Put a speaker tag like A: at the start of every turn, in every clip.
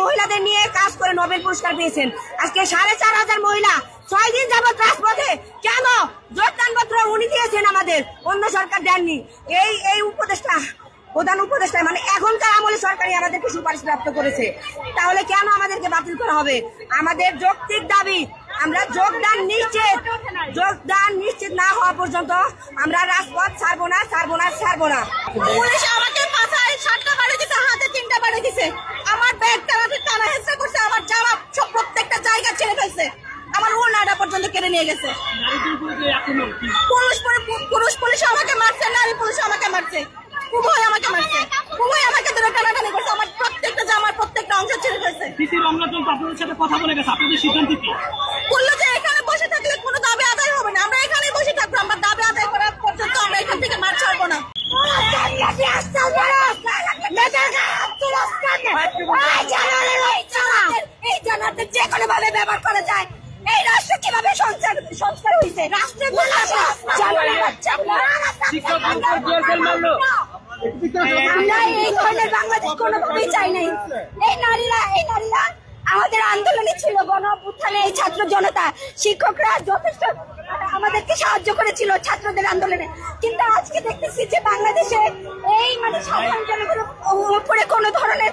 A: মহিলাদের নিয়ে কাজ করে নোবেল পুরস্কার পেয়েছেন। আজকে 4,500 মহিলা 6 দিন যাবত রাজপথে। কেন? যোগদানপত্র উনি দিয়েছেন, আমাদের অন্য সরকার দেননি। এই উপদেষ্টা, প্রধান উপদেষ্টা মানে এখনকার আমলে সরকারই আমাদেরকে সুপারিশ প্রাপ্ত করেছে। তাহলে কেন আমাদেরকে বাতিল করা হবে? আমাদের যৌক্তিক দাবি, আমরা যোগদান নিশ্চিত না হওয়া পর্যন্ত আমরা রাজপথ ছাড়বো না।
B: পুলিশ আমাকে মাথায় 7টা বাড়ি দিছে, হাতে 3টা বাড়ি দিছে, আমার ব্যাগ টানা হেঁচড়া করছে, আমার জামা সব প্রত্যেকটা জায়গা ছেড়ে ফেলছে, আমার ওড়নাটা পর্যন্ত কেড়ে নিয়ে গেছে। পুলিশ আমাকে মারছে, নারী পুলিশ আমাকে মারছে, উভয় আমাকে মারছে, উভয় আমাকে ধরে টানাটানি করছে, আমার প্রত্যেকটা জামার প্রত্যেকটা অংশ ছেড়ে ফেলছে।
C: আপনাদের সাথে কথা বলে গেছে, আপনাদের সিদ্ধান্ত কি?
B: বললো যে এখানে বসে থাকলে কোনো দাবি আদায় হবে না, আমরা এখানেই বসে থাকবো, আমার দাবি আদায় করার পর্যন্ত আমরা এখান থেকে মাঠ ছাড়বো না। এই জানাতে যে কোনো ভাবে ব্যবহার করা যায়। এই রাষ্ট্র কিভাবে সংস্কার হয়েছে? রাষ্ট্রের আমরা এই ধরনের বাংলাদেশ কোনোভাবেই চাই নাই। এই নারীরা আমাদের আন্দোলনে ছিল, গণ অভ্যুত্থানে এই ছাত্র জনতা, শিক্ষকরা যথেষ্ট আমাদেরকে সাহায্য করেছিল ছাত্রদের আন্দোলনে। কিন্তু আজকে দেখতেছি যে বাংলাদেশে এই সাধারণ জনগণের উপরে কোনো ধরনের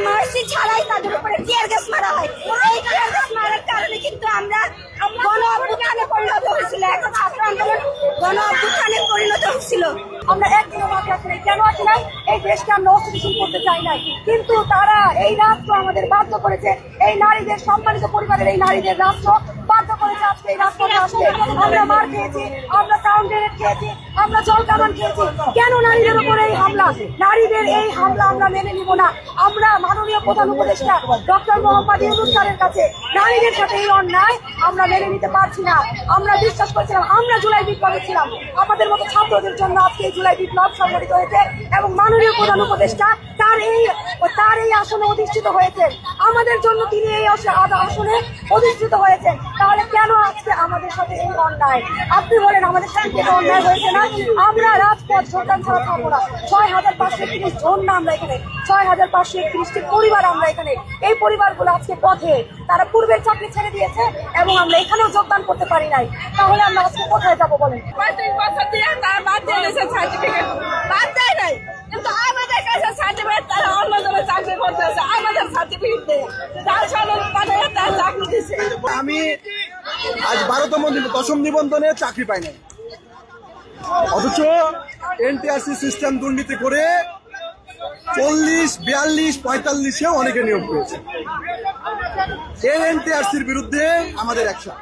B: মার্সি ছাড়াই তাদের উপরে টিয়ার গ্যাস মারা হয়। এই টিয়ার গ্যাস মারার কারণে কিন্তু আমরা গণ অভ্যুত্থানে পরিণত হয়েছিল, একটা ছাত্র আন্দোলন গণ অভ্যুত্থানে পরিণত হয়েছিল। আমরা একদিনও মাঠে আসলে কেন আসি নাই? এই দেশকে আমরা অস্থিতিশীল করতে চাই নাই, কিন্তু তারা এই রাষ্ট্র আমাদের বাধ্য করেছে, এই নারীদের সম্মানিত পরিবারের এই নারীদের রাষ্ট্র বাধ্য করেছে আজকে এই রাষ্ট্রকে আসতে। আমরা মার খেয়েছি, আমরা সাউন্ড গ্রেনেড খেয়েছি, আমরা জল কামান খেয়েছি। কেন নারীদের উপরে এই হামলা? নারীদের এই হামলা আমরা মেনে নিব না। আমরা মাননীয় প্রধান উপদেষ্টা ডক্টর মোহাম্মদ ইউনূস স্যারের কাছে নারীদের সাথে এই অন্যায় আমরা মেনে নিতে পারছি না। আমরা বিশ্বাস করছিলাম, আমরা জুলাই বিপ্লবে ছিলাম, আমাদের মতো ছাত্রদের জন্য আজকে এই জুলাই বিপ্লব সংগঠিত হয়েছে এবং মাননীয় প্রধান উপদেষ্টা তার এই আসনে অধিষ্ঠিত হয়েছেন। আমাদের জন্য তিনি এই আসনে অধিষ্ঠিত হয়েছেন। তাহলে কেন আজকে আমাদের সাথে এই অন্যায়? আপনি বলেন আমাদের সাথে কোনো অন্যায় হয়েছে না? আমরা রাজপথ যোগদান ছাড়া থাকবো না। 6,531 জন না আমরা এখানে, 6,531টি পরিবার আমরা এখানে। এই পরিবারগুলো আজকে পথে, তারা পূর্বের চাকরি ছেড়ে দিয়েছে এবং আমরা এখানেও যোগদান করতে পারি নাই। তাহলে আমরা আজকে কোথায় যাবো বলেন? 35 বছর দিয়ে তার বাদ দিয়ে সার্টিফিকেট বাদ দেয় নাই, কিন্তু আমাদের কাছে সার্টিফিকেট তারা অন্য জনের চাকরি করতেছে, আমাদের সার্টিফিকেট দেয় তার সনদ তার চাকরি দিচ্ছে।
D: আমি আজ 12তম 10ম নিবন্ধনে চাকরি পাই নাই, অথচ এনটিআরসি সিস্টেম দুর্নীতি করে 40, 42, 45-এও অনেকে নিয়োগ পেয়েছে। এই এনটিআরসির বিরুদ্ধে আমাদের অ্যাকশন।